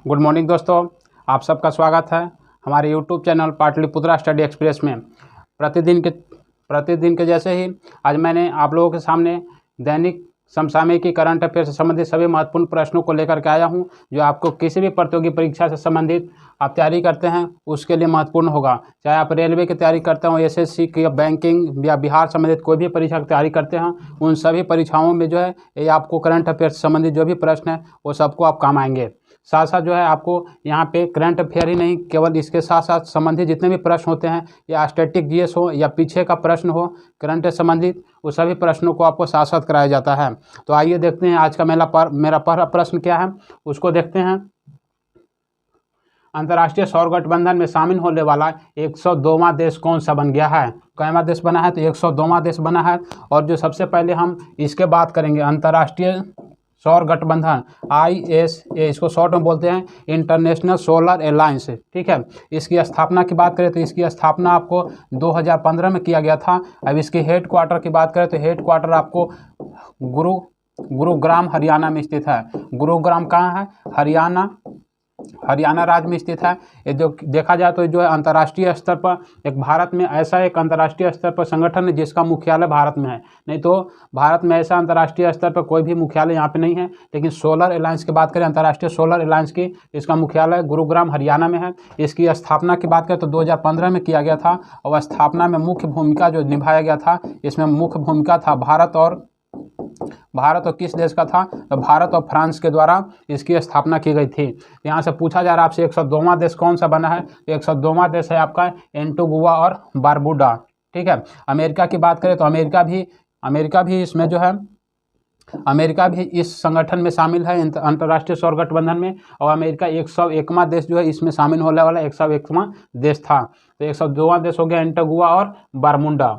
Good morning दोस्तों, आप सबका स्वागत है हमारे YouTube channel Pataliputra study express में। प्रतिदिन के जैसे ही आज मैंने आप लोगों के सामने दैनिक समसामयिक की करंट अफेयर से संबंधित सभी महत्वपूर्ण प्रश्नों को लेकर के आया हूं, जो आपको किसी भी प्रतियोगी परीक्षा से संबंधित आप तैयारी करते हैं उसके लिए महत्वपूर्ण होगा। चाहे आप रेलवे की तैयारी करते हो, एसएससी की, या बैंकिंग या बिहार संबंधित कोई भी परीक्षा की तैयारी करते हैं, उन सभी परीक्षाओं में जो है ये आपको करंट अफेयर से संबंधित जो भी प्रश्न है वो सबको आप काम आएंगे। साथ साथ जो है आपको यहाँ पे करंट अफेयर ही नहीं, केवल इसके साथ साथ संबंधित जितने भी प्रश्न होते हैं, या स्टैटिक जीएस हो या पीछे का प्रश्न हो करंट से संबंधित, वो सभी प्रश्नों को आपको साथ साथ कराया जाता है। तो आइए देखते हैं आज का मेरा पहला प्रश्न क्या है, उसको देखते हैं। अंतर्राष्ट्रीय सौर गठबंधन में शामिल होने वाला 102वां देश कौन सा बन गया है? कौनवा देश बना है? तो 102वां देश बना है। और जो सबसे पहले हम इसके बात करेंगे, अंतर्राष्ट्रीय सौर गठबंधन ISA, इसको शॉर्ट में बोलते हैं इंटरनेशनल सोलर अलायंस, ठीक है। इसकी स्थापना की बात करें तो इसकी स्थापना आपको 2015 में किया गया था। अब इसके हेड क्वार्टर की बात करें तो हेड क्वार्टर आपको गुरुग्राम हरियाणा में स्थित है। गुरुग्राम कहाँ है? हरियाणा राज्य में स्थित है। ये जो देखा जाए तो जो है अंतर्राष्ट्रीय स्तर पर भारत में ऐसा एक अंतर्राष्ट्रीय स्तर पर संगठन है जिसका मुख्यालय भारत में है। नहीं तो भारत में ऐसा अंतर्राष्ट्रीय स्तर पर कोई भी मुख्यालय यहाँ पे नहीं है। लेकिन सोलर अलायंस की बात करें, अंतर्राष्ट्रीय सोलर अलायंस की, इसका मुख्यालय गुरुग्राम हरियाणा में है। इसकी स्थापना की बात करें तो 2015 में किया गया था। और स्थापना में मुख्य भूमिका जो निभाया गया था, इसमें मुख्य भूमिका था भारत और किस देश का था? तो भारत और फ्रांस के द्वारा इसकी स्थापना की गई थी। यहाँ से पूछा जा रहा है आपसे 102वां देश कौन सा बना है? तो 102वां देश है आपका एंटीगुआ और बारबुडा, ठीक है। अमेरिका की बात करें तो अमेरिका भी इसमें जो है, अमेरिका भी इस संगठन में शामिल है, अंतर्राष्ट्रीय सौर गठबंधन में। और अमेरिका 101वां देश जो है इसमें शामिल होने वाला 101वां देश था। तो 102वां देश हो गया एंटीगुआ और बारमुडा।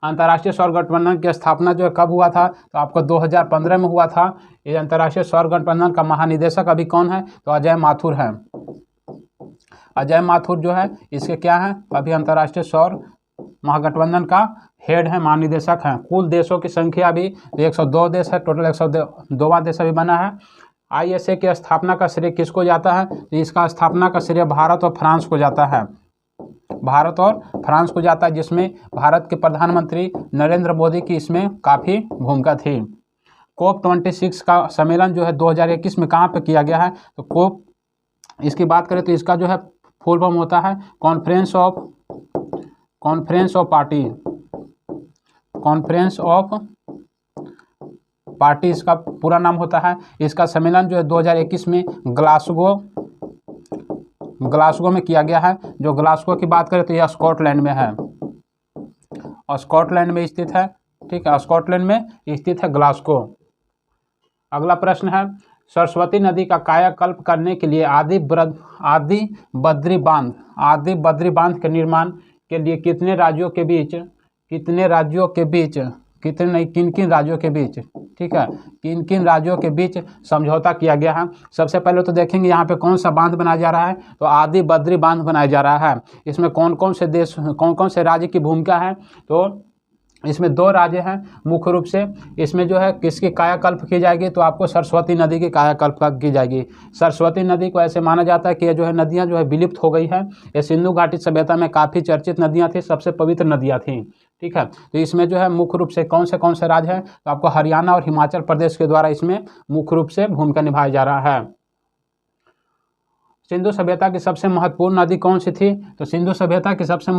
अंतर्राष्ट्रीय सौर गठबंधन की स्थापना जो है कब हुआ था? तो आपको 2015 में हुआ था। ये अंतर्राष्ट्रीय सौर गठबंधन का महानिदेशक अभी कौन है? तो अजय माथुर है। अजय माथुर जो है इसके क्या है? अभी अंतर्राष्ट्रीय सौर महागठबंधन का हेड है, महानिदेशक हैं। कुल देशों की संख्या अभी 102 देश है, टोटल 102वां देश अभी बना है। ISA की स्थापना का श्रेय किसको जाता है? तो इसका स्थापना का श्रेय भारत और फ्रांस को जाता है। भारत और फ्रांस को जाता है, जिसमें भारत के प्रधानमंत्री नरेंद्र मोदी की इसमें काफ़ी भूमिका थी। COP26 का सम्मेलन जो है 2021 में कहाँ पे किया गया है? तो COP इसकी बात करें तो इसका जो है फुल फॉर्म होता है कॉन्फ्रेंस ऑफ पार्टी इसका पूरा नाम होता है। इसका सम्मेलन जो है 2021 में ग्लासगो में किया गया है। जो ग्लासगो की बात करें तो यह स्कॉटलैंड में है, और स्कॉटलैंड में स्थित है, ठीक है। स्कॉटलैंड में स्थित है ग्लासगो। अगला प्रश्न है, सरस्वती नदी का कायाकल्प करने के लिए आदि बद्री बांध के निर्माण के लिए किन राज्यों के बीच समझौता किया गया है? सबसे पहले तो देखेंगे यहाँ पे कौन सा बांध बनाया जा रहा है। तो आदि बद्री बांध बनाया जा रहा है। इसमें कौन कौन से राज्य की भूमिका है? तो इसमें 2 राज्य हैं मुख्य रूप से। इसमें जो है किसकी कायाकल्प की जाएगी? तो आपको सरस्वती नदी की कायाकल्प की जाएगी। सरस्वती नदी को ऐसे माना जाता है कि ये जो है नदियाँ जो है विलुप्त हो गई है। ये सिंधु घाटी सभ्यता में काफ़ी चर्चित नदियाँ थी, सबसे पवित्र नदियाँ थीं, ठीक है। तो इसमें जो है मुख्य रूप से कौन से राज्य हैं? तो आपको हरियाणा और हिमाचल प्रदेश के द्वारा इसमें मुख्य रूप से भूमिका निभाया जा रहा है। सिंधु सभ्यता की सबसे महत्वपूर्ण नदी कौन सी थी? तो सिंधु सभ्यता की सबसे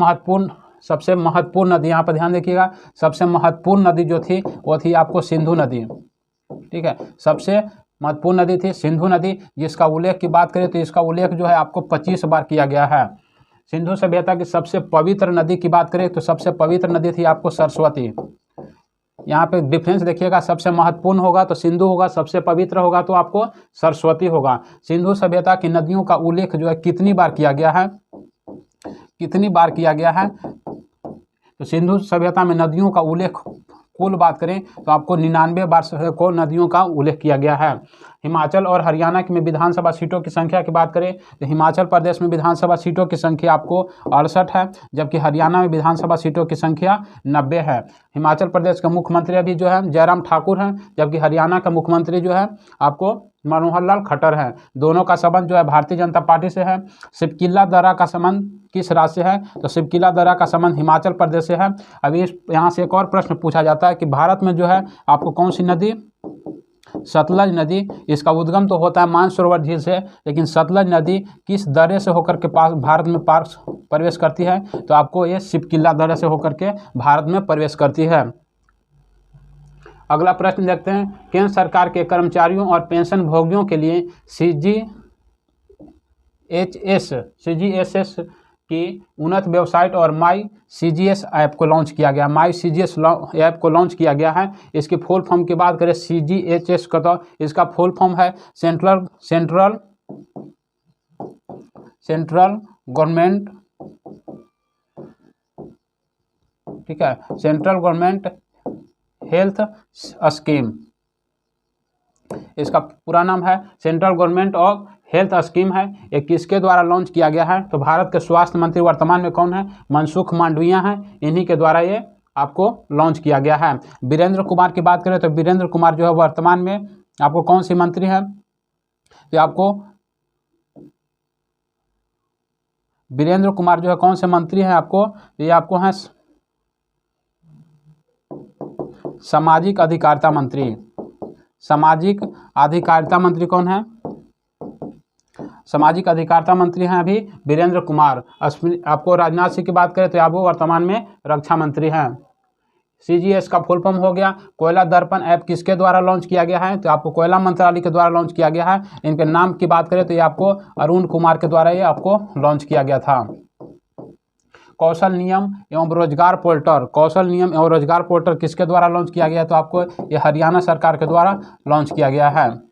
महत्वपूर्ण नदी, यहाँ पर ध्यान देखिएगा, सबसे महत्वपूर्ण नदी जो थी वो थी आपको सिंधु नदी, ठीक है। सबसे महत्वपूर्ण नदी थी सिंधु नदी, जिसका उल्लेख की बात करें तो इसका उल्लेख जो है आपको 25 बार किया गया है। सिंधु सभ्यता की सबसे पवित्र नदी की बात करें तो सबसे पवित्र नदी थी आपको सरस्वती। यहाँ पे डिफरेंस देखिएगा, सबसे महत्वपूर्ण होगा तो सिंधु होगा, सबसे पवित्र होगा तो आपको सरस्वती होगा। सिंधु सभ्यता की नदियों का उल्लेख जो है कितनी बार किया गया है? तो सिंधु सभ्यता में नदियों का उल्लेख कुल बात करें तो आपको 99 बार को नदियों का उल्लेख किया गया है। हिमाचल और हरियाणा में विधानसभा सीटों की संख्या की बात करें तो हिमाचल प्रदेश में विधानसभा सीटों की संख्या आपको 68 है, जबकि हरियाणा में विधानसभा सीटों की संख्या 90 है। हिमाचल प्रदेश का मुख्यमंत्री अभी जो है जयराम ठाकुर हैं, जबकि हरियाणा का मुख्यमंत्री जो है आपको मनोहर लाल खट्टर हैं। दोनों का संबंध जो है भारतीय जनता पार्टी से है। शिवकिला दर्रा का संबंध किस राज्य से है? तो शिवकिला दर्रा का संबंध हिमाचल प्रदेश से है। अभी यहाँ से एक और प्रश्न पूछा जाता है कि भारत में जो है आपको कौन सी नदी, सतलज नदी, इसका उद्गम तो होता है मानसरोवर झील से, लेकिन सतलज नदी किस दर्रे से होकर के पास भारत में प्रवेश करती है? तो आपको ये शिवकिला दर्रे से होकर के भारत में प्रवेश करती है। अगला प्रश्न देखते हैं, केंद्र सरकार के कर्मचारियों और पेंशन भोगियों के लिए CGHS की उन्नत वेबसाइट और माई CGS ऐप को लॉन्च किया गया। माई CGS ऐप को लॉन्च किया गया है। इसकी फुल फॉर्म की बात करें CGHS का, तो इसका फुल फॉर्म है सेंट्रल गवर्नमेंट, ठीक है, सेंट्रल गवर्नमेंट हेल्थ स्कीम। इसका पूरा नाम है central government of health scheme है। ये किसके द्वारा लॉन्च किया गया है? तो भारत के स्वास्थ्य मंत्री वर्तमान में कौन है? मनसुख मांडविया हैं। इन्हीं के द्वारा ये आपको लॉन्च किया गया है। वीरेंद्र कुमार की बात करें तो वीरेंद्र कुमार जो है वर्तमान में आपको कौन सी मंत्री है? तो आपको वीरेंद्र कुमार जो है कौन से मंत्री हैं? आपको ये आपको हैं सामाजिक अधिकारिता मंत्री। सामाजिक अधिकारिता मंत्री कौन है? सामाजिक अधिकारिता मंत्री हैं अभी वीरेंद्र कुमार। आपको राजनाथ सिंह की बात करें तो आप वो वर्तमान में रक्षा मंत्री हैं। CGS का फुल फॉर्म हो गया। कोयला दर्पण ऐप किसके द्वारा लॉन्च किया गया है? तो आपको कोयला मंत्रालय के द्वारा लॉन्च किया गया है। इनके नाम की बात करें तो ये आपको अरुण कुमार के द्वारा ये आपको लॉन्च किया गया था। कौशल नियम एवं रोजगार पोर्टल, कौशल नियम एवं रोजगार पोर्टल किसके द्वारा लॉन्च किया गया? तो आपको ये हरियाणा सरकार के द्वारा लॉन्च किया गया है।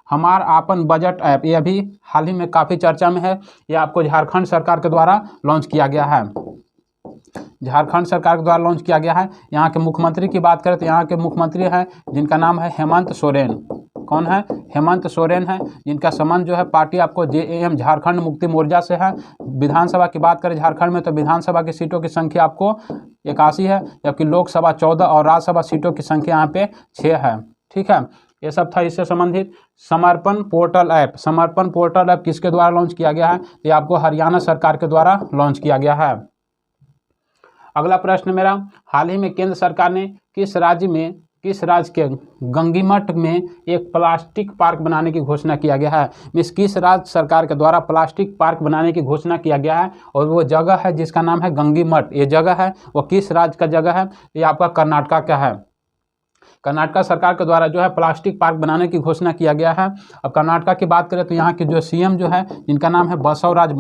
हमार आपन बजट ऐप, ये अभी हाल ही में काफ़ी चर्चा में है। ये आपको झारखंड सरकार के द्वारा लॉन्च किया गया है। झारखंड सरकार के द्वारा लॉन्च किया गया है। यहाँ के मुख्यमंत्री की बात करें तो यहाँ के मुख्यमंत्री हैं जिनका नाम है हेमंत सोरेन। कौन है? हेमंत सोरेन है, जिनका संबंध जो है पार्टी आपको JAM झारखंड मुक्ति मोर्चा से है। विधानसभा की बात करें झारखंड में तो विधानसभा की सीटों की संख्या आपको 81 है, जबकि लोकसभा 14 और राज्यसभा सीटों की संख्या यहाँ पे 6 है। ठीक है, ये सब था इससे संबंधित। समर्पण पोर्टल ऐप, समर्पण पोर्टल ऐप किसके द्वारा लॉन्च किया गया है? ये आपको हरियाणा सरकार के द्वारा लॉन्च किया गया है। अगला प्रश्न मेरा, हाल ही में केंद्र सरकार ने किस राज्य के गंगीमठ में एक प्लास्टिक पार्क बनाने की घोषणा किया गया है? किस राज्य सरकार के द्वारा प्लास्टिक पार्क बनाने की घोषणा किया गया है? और वो जगह है जिसका नाम है गंगीमठ। ये जगह है वो किस राज्य का जगह है? ये आपका कर्नाटक का है। कर्नाटक सरकार के द्वारा जो है प्लास्टिक पार्क बनाने की घोषणा किया गया है। अब कर्नाटक की बात करें तो यहाँ के जो CM जो है जिनका नाम है बसवराज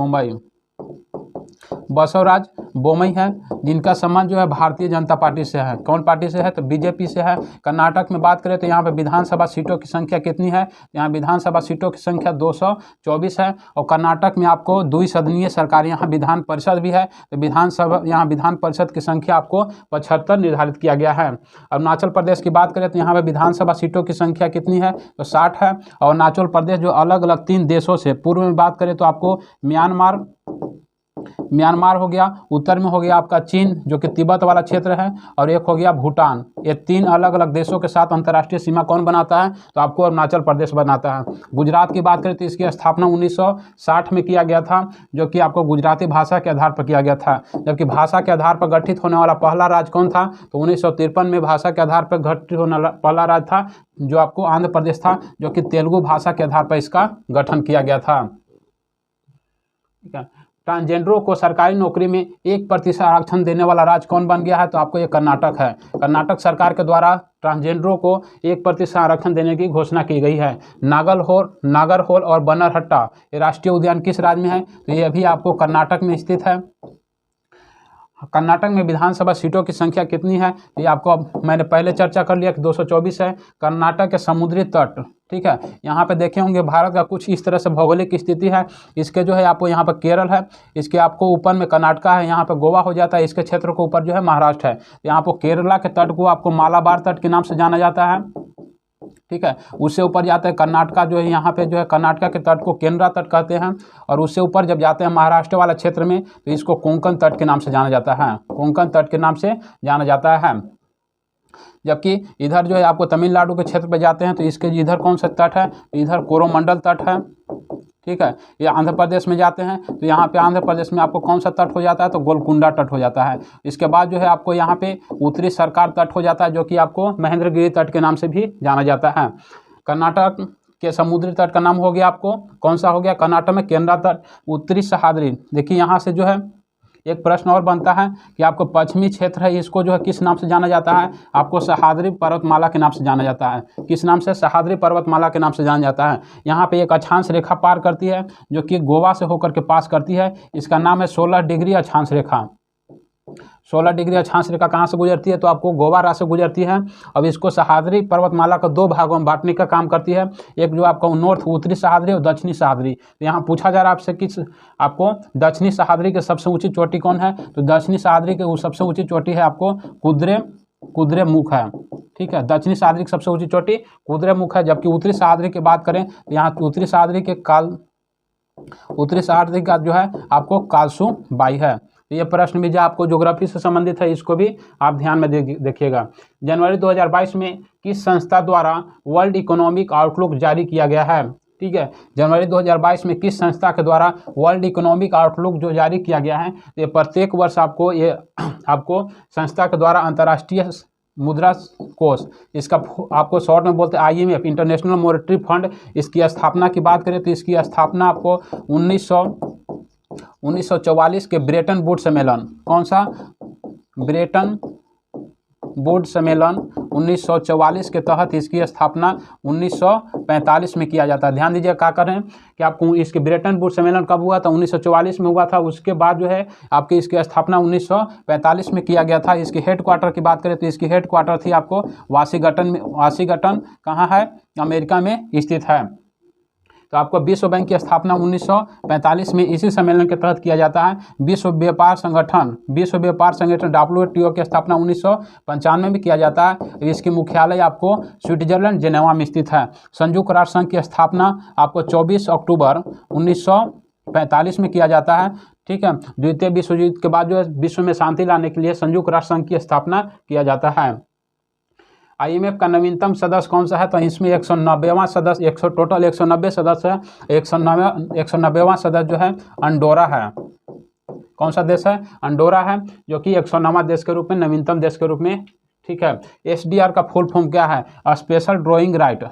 बोम्मई है, जिनका संबंध जो है भारतीय जनता पार्टी से है। कौन पार्टी से है? तो BJP से है। कर्नाटक में बात करें तो यहाँ पे विधानसभा सीटों की संख्या कितनी है? यहाँ विधानसभा सीटों की संख्या 224 है। और कर्नाटक में आपको द्विसदनीय सरकार, यहाँ विधान परिषद भी है, तो यहाँ विधान परिषद की संख्या आपको 75 निर्धारित किया गया है। अरुणाचल प्रदेश की बात करें तो यहाँ पर विधानसभा सीटों की संख्या कितनी है? तो 60 है। और अरुणाचल प्रदेश जो अलग अलग 3 देशों से, पूर्व में बात करें तो आपको म्यांमार हो गया, उत्तर में हो गया आपका चीन जो कि तिब्बत वाला क्षेत्र है, और एक हो गया भूटान। ये 3 अलग अलग देशों के साथ अंतर्राष्ट्रीय सीमा कौन बनाता है? तो आपको अरुणाचल प्रदेश बनाता है। गुजरात की बात करें तो इसकी स्थापना 1960 में किया गया था, जो कि आपको गुजराती भाषा के आधार पर किया गया था। जबकि भाषा के आधार पर गठित होने वाला पहला राज्य कौन था? तो 1953 में भाषा के आधार पर गठित होने वाला पहला राज्य था जो आपको आंध्र प्रदेश था, जो कि तेलुगु भाषा के आधार पर इसका गठन किया गया था। ठीक है, ट्रांसजेंडरों को सरकारी नौकरी में 1% आरक्षण देने वाला राज्य कौन बन गया है? तो आपको ये कर्नाटक है। कर्नाटक सरकार के द्वारा ट्रांसजेंडरों को 1% आरक्षण देने की घोषणा की गई है। नागरहोल और बनरहट्टा ये राष्ट्रीय उद्यान किस राज्य में है? तो ये अभी आपको कर्नाटक में स्थित है। कर्नाटक में विधानसभा सीटों की संख्या कितनी है? ये आपको अब मैंने पहले चर्चा कर लिया कि 224 है। कर्नाटक के समुद्री तट, ठीक है, यहाँ पे देखे होंगे भारत का कुछ इस तरह से भौगोलिक स्थिति है। इसके जो है आपको यहाँ पर केरल है, इसके आपको ऊपर में कर्नाटक है, यहाँ पे गोवा हो जाता है, इसके क्षेत्र को ऊपर जो है महाराष्ट्र है। यहाँ पर केरला के तट को आपको मालाबार तट के नाम से जाना जाता है। ठीक है, उससे ऊपर जाते हैं कर्नाटक जो है, यहाँ पे जो है कर्नाटक के तट को केंद्रा तट कहते हैं। और उससे ऊपर जब जाते हैं महाराष्ट्र वाला क्षेत्र में तो इसको कोंकण तट के नाम से जाना जाता है। कोंकण तट के नाम से जाना जाता है। जबकि इधर जो है आपको तमिलनाडु के क्षेत्र पे जाते हैं तो इसके इधर कौन सा तट है, तो इधर कोरोमंडल तट है। ठीक है, ये आंध्र प्रदेश में जाते हैं तो यहाँ पे आंध्र प्रदेश में आपको कौन सा तट हो जाता है, तो गोलकुंडा तट हो जाता है। इसके बाद जो है आपको यहाँ पे उत्तरी सरकार तट हो जाता है, जो कि आपको महेंद्रगिरी तट के नाम से भी जाना जाता है। कर्नाटक के समुद्री तट का नाम हो गया आपको कौन सा हो गया, कर्नाटक में केंद्रा तट। उत्तरी सह्याद्री, देखिए यहाँ से जो है एक प्रश्न और बनता है कि आपको पश्चिमी क्षेत्र है, इसको जो है किस नाम से जाना जाता है, आपको सह्याद्री पर्वतमाला के नाम से जाना जाता है। किस नाम से, सह्याद्री पर्वतमाला के नाम से जाना जाता है। यहाँ पे एक अक्षांश रेखा पार करती है जो कि गोवा से होकर के पास करती है, इसका नाम है 16 डिग्री अक्षांश रेखा। 16 डिग्री अक्षांश रेखा कहाँ से गुजरती है, तो आपको गोवा राज्य से गुजरती है। अब इसको सह्याद्री पर्वतमाला का 2 भागों में बांटने का काम करती है, एक जो आपका नॉर्थ उत्तरी सह्याद्री और दक्षिणी सह्याद्री। तो यहाँ पूछा जा रहा है आपसे कि आपको दक्षिणी सह्याद्री की सबसे ऊंची चोटी कौन है, तो दक्षिणी सह्याद्री की सबसे ऊंची चोटी है आपको कुद्रेमुख है। ठीक है, दक्षिणी सह्याद्री की सबसे ऊंची चोटी कुद्रेमुख है। जबकि उत्तरी सह्याद्री की बात करें तो यहाँ उत्तरी सह्याद्री का जो है आपको कालसू बाई है। ये प्रश्न भी जो आपको ज्योग्राफी से संबंधित है, इसको भी आप ध्यान में देखिएगा। जनवरी 2022 में किस संस्था द्वारा वर्ल्ड इकोनॉमिक आउटलुक जारी किया गया है। ठीक है, जनवरी 2022 में किस संस्था के द्वारा वर्ल्ड इकोनॉमिक आउटलुक जो जारी किया गया है, ये प्रत्येक वर्ष आपको संस्था के द्वारा अंतर्राष्ट्रीय मुद्रा कोष, इसका आपको शॉर्ट में बोलते हैं IMF, इंटरनेशनल मॉनेटरी फंड, इसकी स्थापना की बात करें तो इसकी स्थापना आपको 1944 के ब्रेटन वुड्स सम्मेलन, कौन सा, ब्रेटन वुड्स सम्मेलन 1944 के तहत इसकी स्थापना 1945 में किया जाता है। ध्यान दीजिए क्या कर रहे हैं कि आपको इसके ब्रेटन वुड्स सम्मेलन कब हुआ था, 1944 में हुआ था। उसके बाद जो है आपकी इसकी स्थापना 1945 में किया गया था। इसके हेडक्वार्टर की बात करें तो इसकी हेडक्वार्टर थी आपको वाशिंगटन कहाँ है, अमेरिका में स्थित है। तो आपको विश्व बैंक की स्थापना 1945 में इसी सम्मेलन के तहत किया जाता है। विश्व व्यापार संगठन WTO की स्थापना 1995 में किया जाता है। इसकी मुख्यालय आपको स्विट्जरलैंड जेनेवा में स्थित है। संयुक्त राष्ट्र संघ की स्थापना आपको 24 अक्टूबर 1945 में किया जाता है। ठीक है, द्वितीय विश्व युद्ध के बाद जो है विश्व में शांति लाने के लिए संयुक्त राष्ट्र संघ की स्थापना किया जाता है। IMF का नवीनतम सदस्य कौन सा है, तो इसमें 190वां सदस्य, टोटल 190 सदस्य है। 190वां सदस्य जो है अंडोरा है। कौन सा देश है, अंडोरा है, जो कि 109वां देश के रूप में, नवीनतम देश के रूप में। ठीक है, SDR का फुल फॉर्म क्या है, स्पेशल ड्राइंग राइट।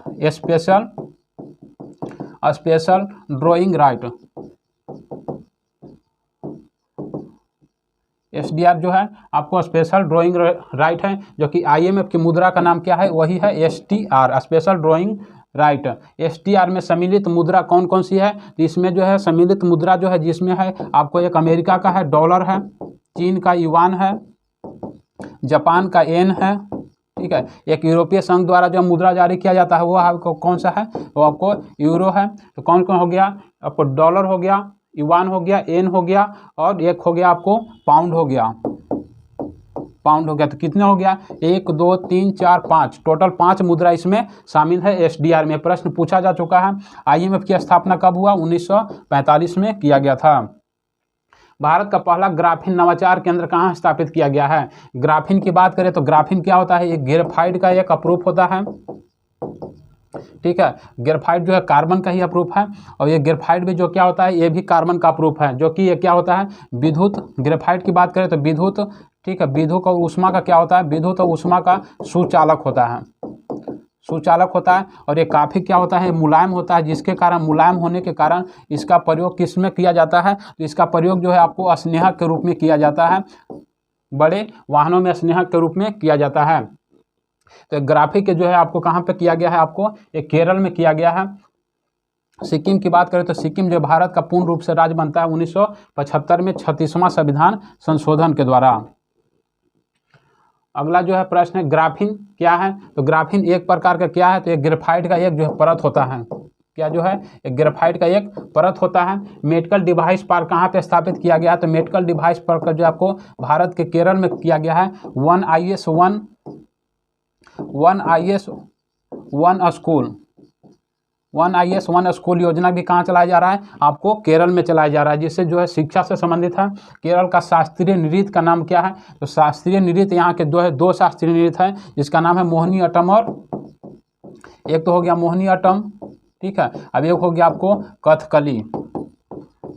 SDR जो है आपको स्पेशल ड्राइंग राइट है, जो कि IMF की मुद्रा का नाम क्या है, वही है SDR, special drawing right. SDR में सम्मिलित मुद्रा कौन कौन सी है, तो इसमें जो है सम्मिलित मुद्रा जो है जिसमें है आपको एक अमेरिका का है डॉलर है, चीन का युआन है, जापान का येन है। ठीक है, एक यूरोपीय संघ द्वारा जो मुद्रा जारी किया जाता है वो आपको कौन सा है, वो आपको यूरो है। तो कौन कौन हो गया, आपको डॉलर हो गया, युआन हो गया, येन हो गया, और एक हो गया आपको पाउंड हो गया। तो कितने हो गया, 1 2 3 4 5, टोटल 5 मुद्रा इसमें शामिल है। SDR में प्रश्न पूछा जा चुका है। IMF की स्थापना कब हुआ, 1945 में किया गया था। भारत का पहला ग्राफीन नवाचार केंद्र कहाँ स्थापित किया गया है। ग्राफीन की बात करें तो ग्राफीन क्या होता है, एक ग्रेफाइट का एक अप्रूफ होता है। ठीक है, ग्रेफाइट जो है कार्बन का ही अप्रूफ है, और ये ग्रेफाइट भी जो क्या होता है, ये भी कार्बन का अप्रूफ है, जो कि ये क्या होता है, विद्युत। ग्रेफाइट की बात करें तो विद्युत, ठीक है, विद्युत और ऊष्मा का क्या होता है, विद्युत और ऊष्मा का सुचालक होता है। और ये काफ़ी क्या होता है, मुलायम होता है, जिसके कारण मुलायम होने के कारण इसका प्रयोग किस में किया जाता है, तो इसका प्रयोग जो है आपको स्नेहक के रूप में किया जाता है, बड़े वाहनों में स्नेहक के रूप में किया जाता है। तो ग्राफिक जो है आपको कहाँ पे किया गया है, आपको एक केरल में किया गया है। सिक्किम की बात करें तो सिक्किम जो भारत का पूर्ण रूप से राज्य बनता है 1975 में 36वां संविधान संशोधन के द्वारा। अगला जो है प्रश्न है ग्राफीन क्या है, तो ग्राफीन एक प्रकार का क्या है, तो एक ग्रेफाइट का एक जो है परत होता है। क्या जो है, एक ग्रेफाइट का एक परत होता है। मेडिकल डिवाइस पार्क कहाँ पे स्थापित किया गया है, तो मेडिकल डिवाइस पार्क जो आपको भारत के केरल में किया गया है। One I S one school, one IAS one school योजना भी कहाँ चलाया जा रहा है, आपको केरल में चलाया जा रहा है, जिससे जो है शिक्षा से संबंधित है। केरल का शास्त्रीय नृत्य का नाम क्या है, तो शास्त्रीय नृत्य यहाँ के दो शास्त्रीय नृत्य है, जिसका नाम है मोहिनी अट्टम, और एक तो हो गया मोहिनी अट्टम, ठीक है। अब एक हो गया आपको कथकली।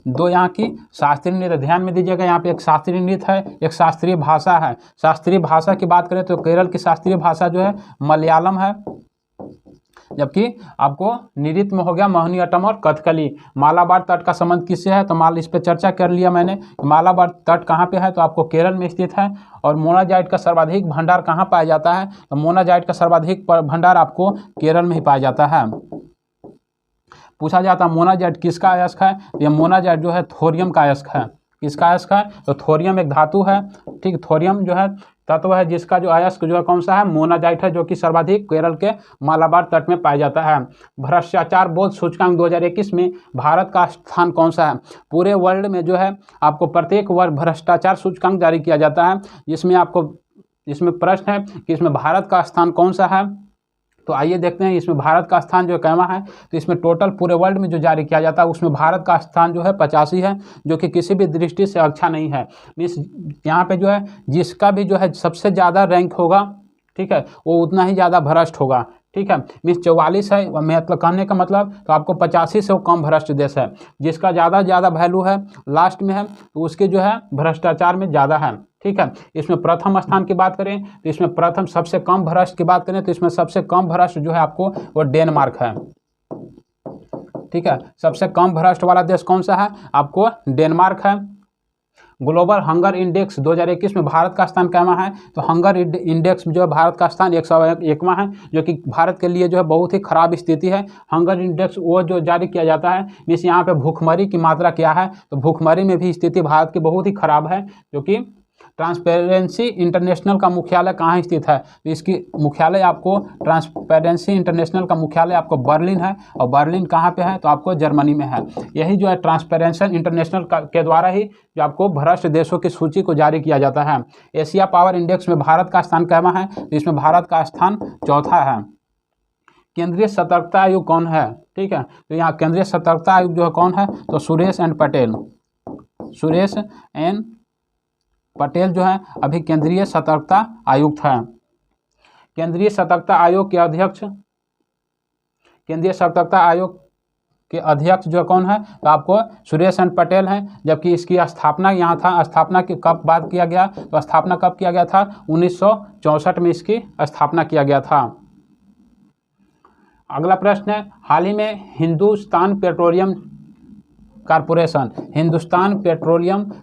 दो यहाँ की शास्त्रीय नृत्य, ध्यान में दीजिएगा, यहाँ पे एक शास्त्रीय नृत्य है, एक शास्त्रीय भाषा है। शास्त्रीय भाषा की बात करें तो केरल की शास्त्रीय भाषा जो है मलयालम है, जबकि आपको नृत्य में हो गया मोहिनी अट्टम और कथकली। मालाबार तट का संबंध किससे है, तो इस पर चर्चा कर लिया मैंने। मालाबार तट कहाँ पे है, तो आपको केरल में स्थित है। और मोनाजाइट का सर्वाधिक भंडार कहाँ पाया जाता है, तो मोनाजाइट का सर्वाधिक भंडार आपको केरल में ही पाया जाता है। पूछा जाता है मोनाजाइट किसका अयस्क है, ये मोनाजाइट जो है थोरियम का अयस्क है। किसका अयस्क है, तो थोरियम एक धातु है, ठीक। थोरियम जो है तत्व है, जिसका जो अयस्क जो है कौन सा है, मोनाजाइट है, जो कि सर्वाधिक केरल के मालाबार तट में पाया जाता है। भ्रष्टाचार बोध सूचकांक 2021 में भारत का स्थान कौन सा है। पूरे वर्ल्ड में जो है आपको प्रत्येक वर्ष भ्रष्टाचार सूचकांक जारी किया जाता है, जिसमें आपको इसमें प्रश्न है कि इसमें भारत का स्थान कौन सा है। तो आइए देखते हैं इसमें भारत का स्थान जो कैमा है। तो इसमें टोटल पूरे वर्ल्ड में जो जारी किया जाता है उसमें भारत का स्थान जो है 85 है, जो कि किसी भी दृष्टि से अच्छा नहीं है। मीन्स यहाँ पे जो है जिसका भी जो है सबसे ज़्यादा रैंक होगा, ठीक है, वो उतना ही ज़्यादा भ्रष्ट होगा, ठीक है। मीन्स 44 है, मतलब कहने का मतलब तो आपको 85 से वो कम भ्रष्ट देश है। जिसका ज़्यादा वैल्यू है लास्ट में है, तो उसके जो है भ्रष्टाचार में ज़्यादा है, ठीक है। इसमें प्रथम स्थान की बात करें तो इसमें प्रथम सबसे कम भ्रष्ट की बात करें तो इसमें सबसे कम भ्रष्ट जो है आपको वो डेनमार्क है, ठीक है। सबसे कम भ्रष्ट वाला देश कौन सा है, आपको डेनमार्क है। ग्लोबल हंगर इंडेक्स 2021 में भारत का स्थान कैमा है, तो हंगर इंडेक्स में जो है भारत का स्थान 101वां है, जो कि भारत के लिए जो है बहुत ही खराब स्थिति है। हंगर इंडेक्स वो जो जारी किया जाता है, मीन्स यहाँ पे भूखमरी की मात्रा क्या है, तो भूखमरी में भी स्थिति भारत की बहुत ही खराब है। जो कि ट्रांसपेरेंसी इंटरनेशनल का मुख्यालय कहाँ स्थित है, तो इसकी मुख्यालय आपको ट्रांसपेरेंसी इंटरनेशनल का मुख्यालय आपको बर्लिन है, और बर्लिन कहाँ पे है, तो आपको जर्मनी में है। यही जो है ट्रांसपेरेंसी इंटरनेशनल के द्वारा ही जो आपको भ्रष्ट देशों की सूची को जारी किया जाता है। एशिया पावर इंडेक्स में भारत का स्थान कैमा है, तो इसमें भारत का स्थान चौथा है। केंद्रीय सतर्कता आयोग कौन है, ठीक है, तो यहाँ केंद्रीय सतर्कता आयोग जो है कौन है, तो सुरेश एन पटेल। सुरेश एन पटेल जो है अभी केंद्रीय सतर्कता आयुक्त है। केंद्रीय सतर्कता आयोग के अध्यक्ष, केंद्रीय सतर्कता आयोग के अध्यक्ष जो कौन है, तो आपको सुरेश एन पटेल हैं। जबकि इसकी स्थापना यहाँ था, स्थापना की कब बात किया गया, तो स्थापना कब किया गया था, 1964 में इसकी स्थापना किया गया था। अगला प्रश्न है, हाल ही में हिंदुस्तान पेट्रोलियम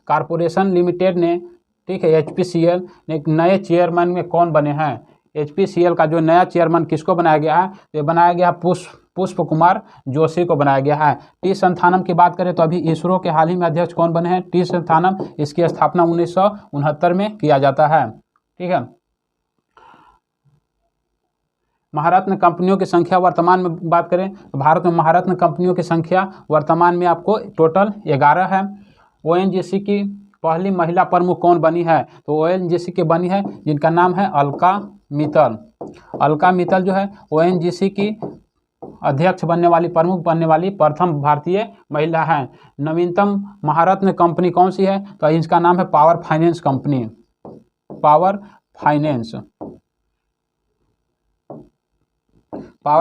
कारपोरेशन लिमिटेड ने, ठीक है, HPCL ने नए चेयरमैन में कौन बने हैं। HPCL का जो नया चेयरमैन किसको बनाया गया है, तो ये बनाया गया पुष्प कुमार जोशी को बनाया गया है। टी संथानम की बात करें तो अभी इसरो के हाल ही में अध्यक्ष कौन बने हैं, टी संथानम। इसकी स्थापना 1969 में किया जाता है, ठीक है। महारत्न कंपनियों की संख्या वर्तमान में बात करें तो भारत में महारत्न कंपनियों की संख्या वर्तमान में आपको टोटल 11 है। ONGC की पहली महिला प्रमुख कौन बनी है, तो ONGC की बनी है जिनका नाम है अलका मित्तल। अलका मित्तल जो है ONGC की अध्यक्ष बनने वाली, प्रमुख बनने वाली प्रथम भारतीय महिला है। नवीनतम महारत्न कंपनी कौन सी है, तो इसका नाम है power finance company. Power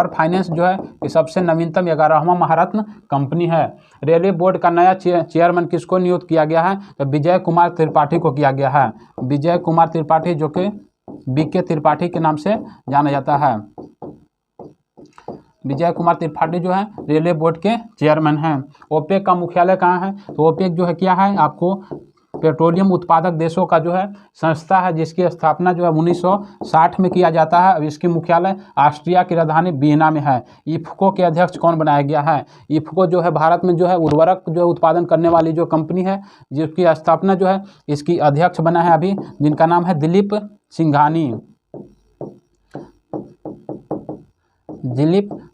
finance जो है ये सबसे नवीनतम 11वां महारत्न कंपनी है। रेलवे बोर्ड का नया चेयरमैन किसको नियुक्त किया गया है, तो विजय कुमार त्रिपाठी को किया गया है। विजय कुमार त्रिपाठी जो कि BK त्रिपाठी के नाम से जाना जाता है। विजय कुमार त्रिपाठी जो है रेलवे बोर्ड के चेयरमैन हैं। ओपेक का मुख्यालय कहाँ है, तो ओपेक जो है क्या है, आपको पेट्रोलियम उत्पादक देशों का जो है संस्था है, जिसकी स्थापना जो है 1960 में किया जाता है। अब इसकी मुख्यालय ऑस्ट्रिया की राजधानी वियना में है। इफ्को के अध्यक्ष कौन बनाया गया है, इफ्को जो है भारत में जो है उर्वरक जो है उत्पादन करने वाली जो कंपनी है, जिसकी स्थापना जो है इसकी अध्यक्ष बना है अभी, जिनका नाम है दिलीप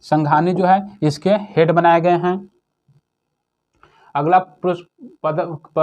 संघानी जो है इसके हेड बनाए गए हैं। अगला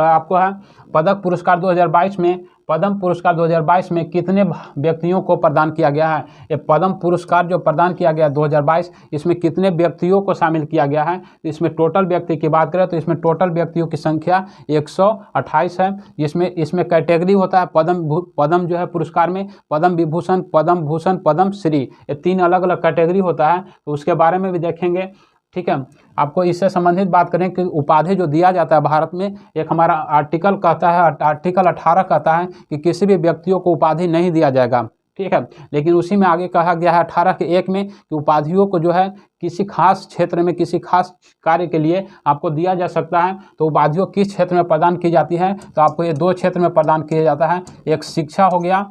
आपको है पदक पुरस्कार 2022 में, पद्म पुरस्कार 2022 में कितने व्यक्तियों को प्रदान किया गया है? ये पद्म पुरस्कार जो प्रदान किया गया 2022, इसमें कितने व्यक्तियों को शामिल किया गया है? इसमें टोटल व्यक्ति की बात करें तो इसमें टोटल व्यक्तियों की संख्या 128 है। इसमें कैटेगरी होता है पद्म जो है पुरस्कार में पद्म विभूषण, पद्म भूषण, पद्म श्री, ये 3 अलग अलग कैटेगरी होता है, तो उसके बारे में भी देखेंगे। ठीक है, आपको इससे संबंधित बात करें कि उपाधि जो दिया जाता है भारत में, एक हमारा आर्टिकल कहता है, आर्टिकल 18 कहता है कि किसी भी व्यक्तियों को उपाधि नहीं दिया जाएगा। ठीक है, लेकिन उसी में आगे कहा गया है 18 के 1 में कि उपाधियों को जो है किसी खास क्षेत्र में किसी खास कार्य के लिए आपको दिया जा सकता है। तो उपाधियों किस क्षेत्र में प्रदान की जाती है? तो आपको ये 2 क्षेत्र में प्रदान किया जाता है, एक शिक्षा हो गया,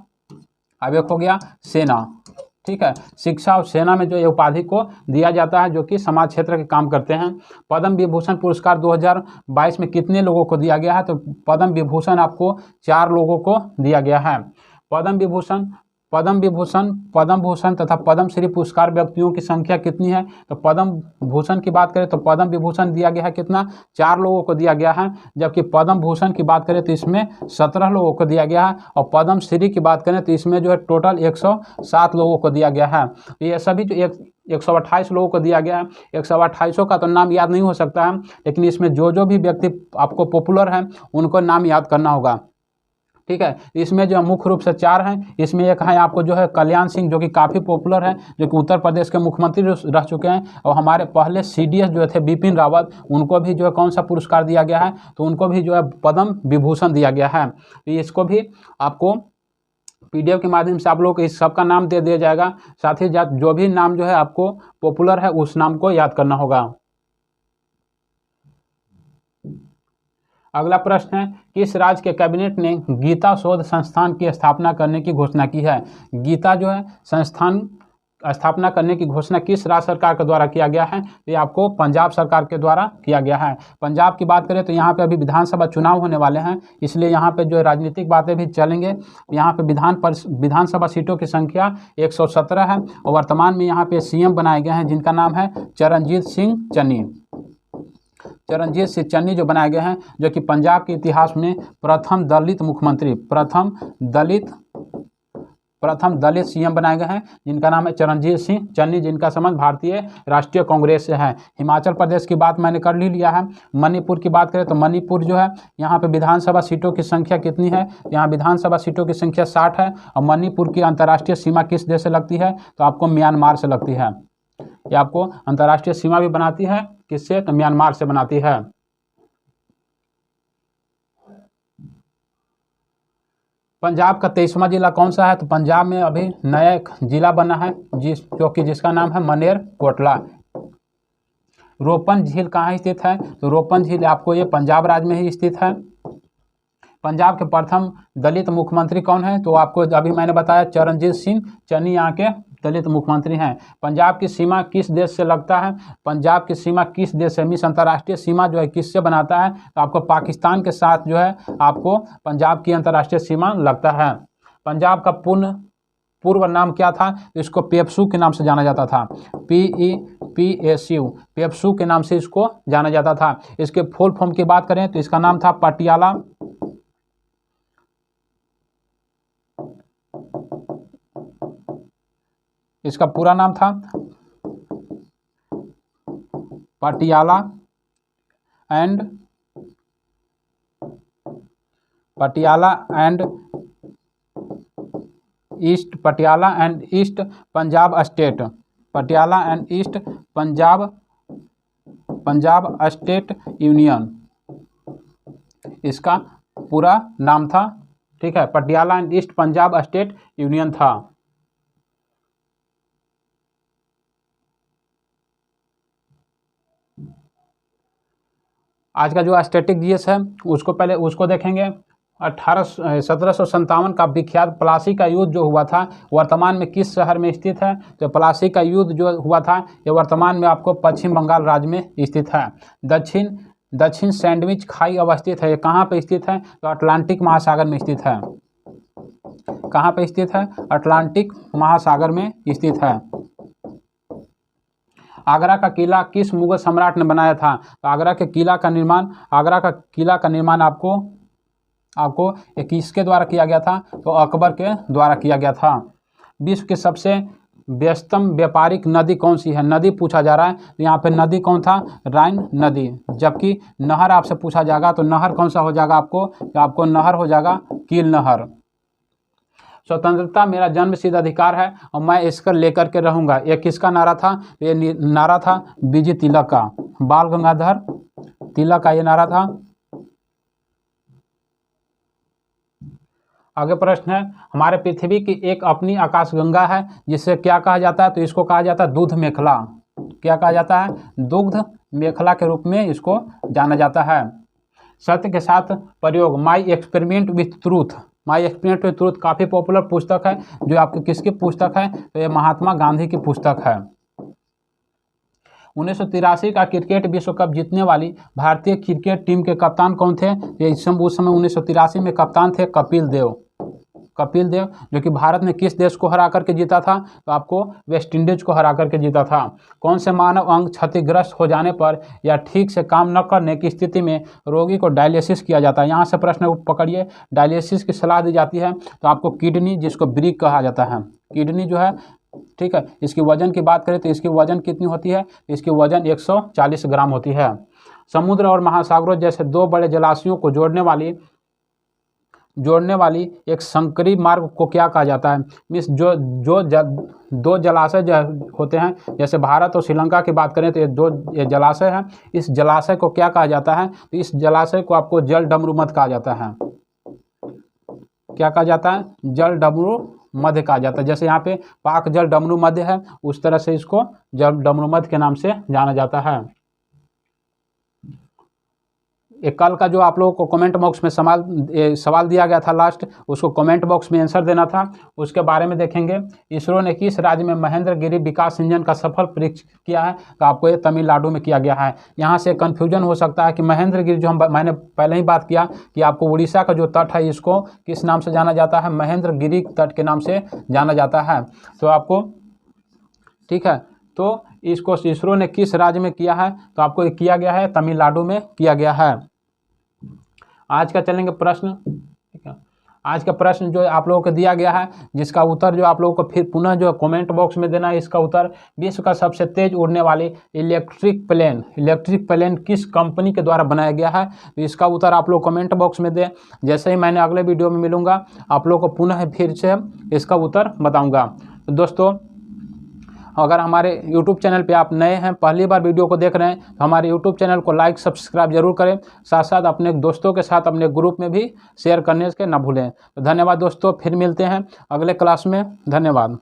अब एक हो गया सेना। ठीक है, शिक्षा और सेना में जो ये उपाधि को दिया जाता है जो कि समाज क्षेत्र के काम करते हैं। पद्म विभूषण पुरस्कार 2022 में कितने लोगों को दिया गया है? तो पद्म विभूषण आपको 4 लोगों को दिया गया है। पद्म भूषण तथा पद्म श्री पुरस्कार व्यक्तियों की संख्या कितनी है? तो पद्म भूषण की बात करें तो पद्म विभूषण दिया गया है कितना? 4 लोगों को दिया गया है। जबकि पद्म भूषण की बात करें तो इसमें 17 लोगों को दिया गया है, और पद्म श्री की बात करें तो इसमें जो है टोटल 107 लोगों को दिया गया है। ये सभी जो 128 लोगों को दिया गया है, 128 का तो नाम याद नहीं हो सकता है, लेकिन इसमें जो भी व्यक्ति आपको पॉपुलर हैं उनको नाम याद करना होगा। ठीक है, इसमें जो मुख्य रूप से 4 हैं, इसमें एक है आपको जो है कल्याण सिंह, जो कि काफ़ी पॉपुलर है, जो कि उत्तर प्रदेश के मुख्यमंत्री रह चुके हैं, और हमारे पहले CDS जो थे बिपिन रावत, उनको भी जो है कौन सा पुरस्कार दिया गया है? तो उनको भी जो है पद्म विभूषण दिया गया है। तो इसको भी आपको PDF के माध्यम से आप लोग इस सबका नाम दे दिया जाएगा। साथ ही जो भी नाम जो है आपको पॉपुलर है उस नाम को याद करना होगा। अगला प्रश्न है, किस राज्य के कैबिनेट ने गीता शोध संस्थान की स्थापना करने की घोषणा की है? गीता जो है संस्थान स्थापना करने की घोषणा किस राज्य सरकार के द्वारा किया गया है? ये आपको पंजाब सरकार के द्वारा किया गया है। पंजाब की बात करें तो यहाँ पे अभी विधानसभा चुनाव होने वाले हैं, इसलिए यहाँ पे जो राजनीतिक बातें भी चलेंगे। यहाँ पे विधानसभा सीटों की संख्या 117 है, और वर्तमान में यहाँ पे CM बनाए गए हैं जिनका नाम है चरणजीत सिंह चन्नी जो बनाए गए हैं, जो कि पंजाब के इतिहास में प्रथम दलित मुख्यमंत्री, प्रथम दलित CM बनाए गए हैं, जिनका नाम है चरणजीत सिंह चन्नी, जिनका संबंध भारतीय राष्ट्रीय कांग्रेस से है। हिमाचल प्रदेश की बात मैंने कर लिया है। मणिपुर की बात करें तो मणिपुर जो है यहाँ पे विधानसभा सीटों की संख्या कितनी है? यहाँ विधानसभा सीटों की संख्या 60 है, और मणिपुर की अंतर्राष्ट्रीय सीमा किस देश से लगती है? तो आपको म्यांमार से लगती है। ये आपको अंतर्राष्ट्रीय सीमा भी बनाती है, किससे? तो म्यांमार से बनाती है। पंजाब का 23वां जिला कौन सा है? तो पंजाब में अभी नया एक जिला बना है जिसका नाम है मनेरकोटला। रोपन झील कहाँ स्थित है? तो रोपन झील आपको ये पंजाब राज्य में ही स्थित है। पंजाब के प्रथम दलित मुख्यमंत्री कौन है? तो आपको अभी मैंने बताया चरणजीत सिंह चन्नी यहाँ के दलित मुख्यमंत्री हैं। पंजाब की सीमा किस देश से लगता है? पंजाब की सीमा किस देश से, मीन्स अंतर्राष्ट्रीय सीमा जो है किससे बनाता है? तो आपको पाकिस्तान के साथ जो है आपको पंजाब की अंतर्राष्ट्रीय सीमा लगता है। पंजाब का पूर्व नाम क्या था? तो इसको पेप्सू के नाम से जाना जाता था। PEPSU, पेप्सू के नाम से इसको जाना जाता था। इसके फुल फॉर्म की बात करें तो इसका नाम था पटियाला इसका पूरा नाम था Patiala and east Punjab state, Patiala and east Punjab state union, इसका पूरा नाम था। ठीक है, Patiala and east Punjab state union था। आज का जो स्टैटिक GS है उसको देखेंगे। 1757 का विख्यात प्लासी का युद्ध जो हुआ था वर्तमान में किस शहर में स्थित है? तो प्लासी का युद्ध जो हुआ था ये वर्तमान में आपको पश्चिम बंगाल राज्य में स्थित है। दक्षिण सैंडविच खाई अवस्थित है। ये कहाँ पे स्थित है? तो अटलांटिक महासागर में स्थित है। कहाँ पे स्थित है? अटलांटिक महासागर में स्थित है। आगरा का किला किस मुगल सम्राट ने बनाया था? तो आगरा का किला का निर्माण आपको ये किसके द्वारा किया गया था? तो अकबर के द्वारा किया गया था। विश्व की सबसे व्यस्तम व्यापारिक नदी कौन सी है? नदी पूछा जा रहा है, तो यहाँ पे नदी कौन था? राइन नदी। जबकि नहर आपसे पूछा जाएगा तो नहर कौन सा हो जाएगा आपको? तो आपको नहर हो जाएगा कील नहर। स्वतंत्रता मेरा जन्मसिद्ध अधिकार है और मैं इसको लेकर के रहूँगा, ये किसका नारा था? ये नारा था बीजी तिलक का, बाल गंगाधर तिलक का ये नारा था। आगे प्रश्न है, हमारे पृथ्वी की एक अपनी आकाशगंगा है जिसे क्या कहा जाता है? तो इसको कहा जाता है दूध मेखला। क्या कहा जाता है? दूध मेखला के रूप में इसको जाना जाता है। सत्य के साथ प्रयोग, माई एक्सपेरिमेंट विथ ट्रूथ काफ़ी पॉपुलर पुस्तक है, जो आपकी किसकी पुस्तक है? तो ये महात्मा गांधी की पुस्तक है। 1983 का क्रिकेट विश्व कप जीतने वाली भारतीय क्रिकेट टीम के कप्तान कौन थे? ये उस समय 1983 में कप्तान थे कपिल देव, जो कि भारत ने किस देश को हरा करके जीता था? तो आपको वेस्ट इंडीज को हरा करके जीता था। कौन से मानव अंग क्षतिग्रस्त हो जाने पर या ठीक से काम न करने की स्थिति में रोगी को डायलिसिस किया जाता है? यहाँ से प्रश्न पकड़िए, डायलिसिस की सलाह दी जाती है तो आपको किडनी, जिसको ब्रिक कहा जाता है, किडनी जो है, ठीक है। इसकी वजन की बात करें तो इसकी वजन कितनी होती है? इसकी वजन 140 ग्राम होती है। समुद्र और महासागरों जैसे दो बड़े जलाशयों को जोड़ने वाली एक संकरी मार्ग को क्या कहा जाता है? मीन्स दो जलाशय जो होते हैं, जैसे भारत और श्रीलंका की बात करें तो ये जलाशय है, इस जलाशय को क्या कहा जाता है? तो इस जलाशय को आपको जल डमरू मध्य कहा जाता है। क्या कहा जाता है? जल डमरू मध्य कहा जाता है। जैसे यहाँ पे पाक जल डमरू मध्य है, उस तरह से इसको जल डमरू मध्य के नाम से जाना जाता है। एक कल का जो आप लोगों को कमेंट बॉक्स में सवाल दिया गया था लास्ट, उसको कमेंट बॉक्स में आंसर देना था, उसके बारे में देखेंगे। इसरो ने किस राज्य में महेंद्रगिरी विकास इंजन का सफल परीक्षण किया है? तो आपको ये तमिलनाडु में किया गया है। यहाँ से कन्फ्यूजन हो सकता है कि महेंद्रगिरी, जो मैंने पहले ही बात किया कि आपको उड़ीसा का जो तट है इसको किस नाम से जाना जाता है? महेंद्रगिरी तट के नाम से जाना जाता है। तो आपको, ठीक है, तो इसको इसरो ने किस राज्य में किया है? तो आपको ये किया गया है तमिलनाडु में किया गया है। आज का चलेंगे प्रश्न, ठीक है। आज का प्रश्न जो आप लोगों को दिया गया है, जिसका उत्तर जो आप लोगों को फिर पुनः जो कमेंट बॉक्स में देना है, इसका उत्तर, विश्व का सबसे तेज उड़ने वाली इलेक्ट्रिक प्लेन किस कंपनी के द्वारा बनाया गया है? तो इसका उत्तर आप लोग कमेंट बॉक्स में दें। जैसे ही मैंने अगले वीडियो में मिलूंगा आप लोग को पुनः फिर से इसका उत्तर बताऊँगा। तो दोस्तों, अगर हमारे YouTube चैनल पे आप नए हैं, पहली बार वीडियो को देख रहे हैं, तो हमारे YouTube चैनल को लाइक सब्सक्राइब जरूर करें, साथ साथ अपने दोस्तों के साथ अपने ग्रुप में भी शेयर करने के ना भूलें। तो धन्यवाद दोस्तों, फिर मिलते हैं अगले क्लास में। धन्यवाद।